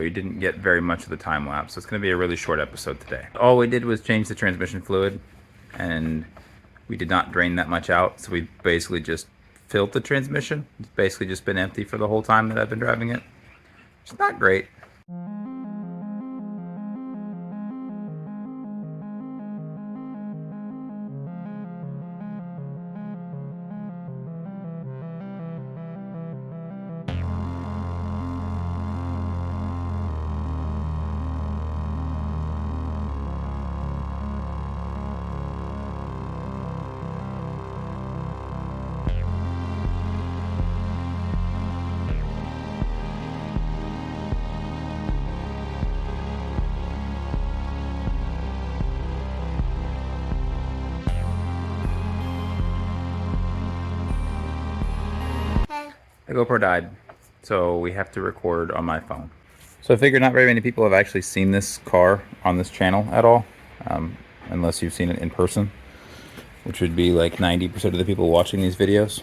We didn't get very much of the time lapse, so it's going to be a really short episode today. All we did was change the transmission fluid, and we did not drain that much out, so we basically just filled the transmission. It's basically just been empty for the whole time that I've been driving it. It's not great. The GoPro died, so we have to record on my phone. So I figure not very many people have actually seen this car on this channel at all, unless you've seen it in person, which would be like 90% of the people watching these videos.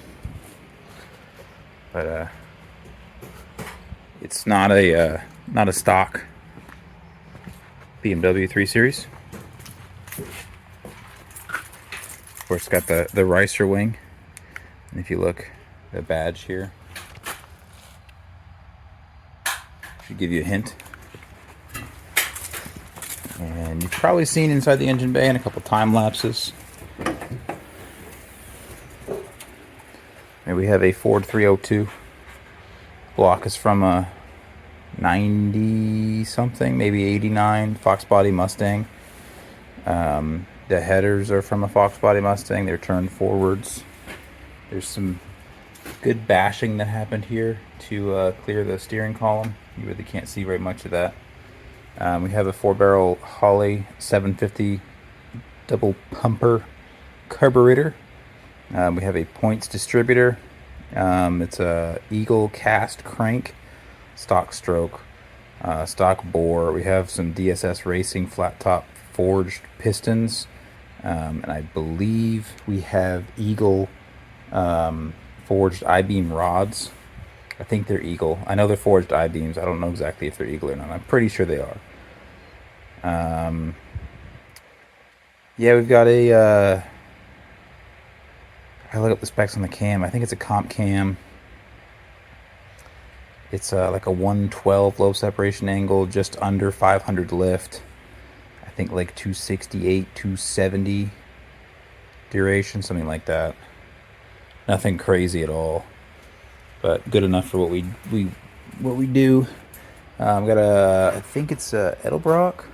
But it's not a stock BMW 3 Series. Of course, it's got the Ricer wing, and if you look, the badge here should give you a hint. And you've probably seen inside the engine bay in a couple time lapses. And we have a Ford 302. Block is from a 90 something, maybe 89 Fox Body Mustang. The headers are from a Fox Body Mustang. They're turned forwards. There's some good bashing that happened here to clear the steering column. You really can't see very much of that. We have a 4-barrel Holley 750 double pumper carburetor. We have a points distributor. It's a Eagle cast crank, stock stroke, stock bore. We have some DSS Racing flat top forged pistons, and I believe we have Eagle forged I-beam rods. I think they're Eagle. I know they're forged I-beams. I don't know exactly if they're Eagle or not. I'm pretty sure they are. Yeah, we've got a I look up the specs on the cam. I think it's a comp cam. It's like a 112 low separation angle, just under 500 lift. I think like 268, 270 duration, something like that. Nothing crazy at all, but good enough for what we do. Got a, I think it's a Edelbrock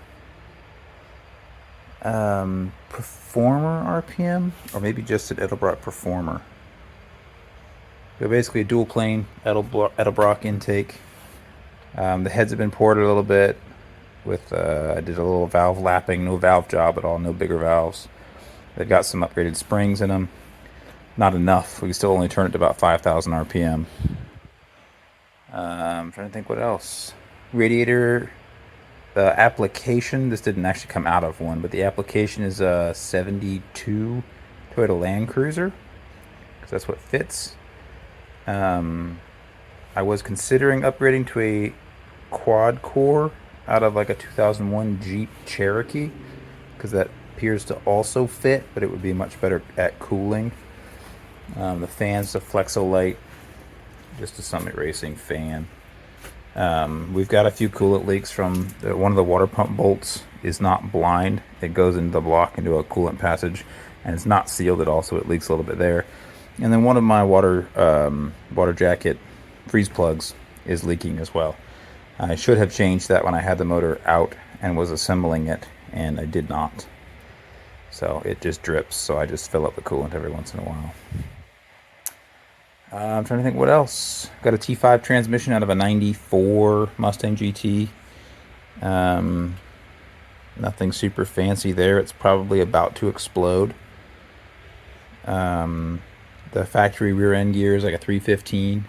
Performer RPM, or maybe just an Edelbrock Performer. So basically a dual plane Edelbrock intake. The heads have been ported a little bit with I did a little valve lapping, no valve job at all, no bigger valves. They've got some upgraded springs in them. Not enough. We can still only turn it to about 5,000 RPM. I'm trying to think what else. Radiator, the application, this didn't actually come out of one, but the application is a 72 Toyota Land Cruiser, because that's what fits. I was considering upgrading to a quad core out of like a 2001 Jeep Cherokee, because that appears to also fit, but it would be much better at cooling. The fan's a Flexolite, just a Summit Racing fan. We've got a few coolant leaks from one of the water pump bolts is not blind. It goes into the block into a coolant passage, and it's not sealed at all, so it leaks a little bit there. And then one of my water jacket freeze plugs is leaking as well. I should have changed that when I had the motor out and was assembling it, and I did not. So it just drips, so I just fill up the coolant every once in a while. I'm trying to think what else. Got a T5 transmission out of a 94 Mustang GT. Nothing super fancy there. It's probably about to explode. The factory rear end gear is like a 315.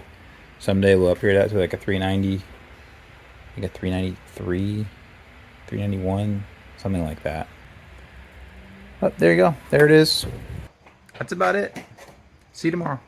Someday we'll upgrade that to like a 390. I think a 393, 391, something like that. Oh, there you go. There it is. That's about it. See you tomorrow.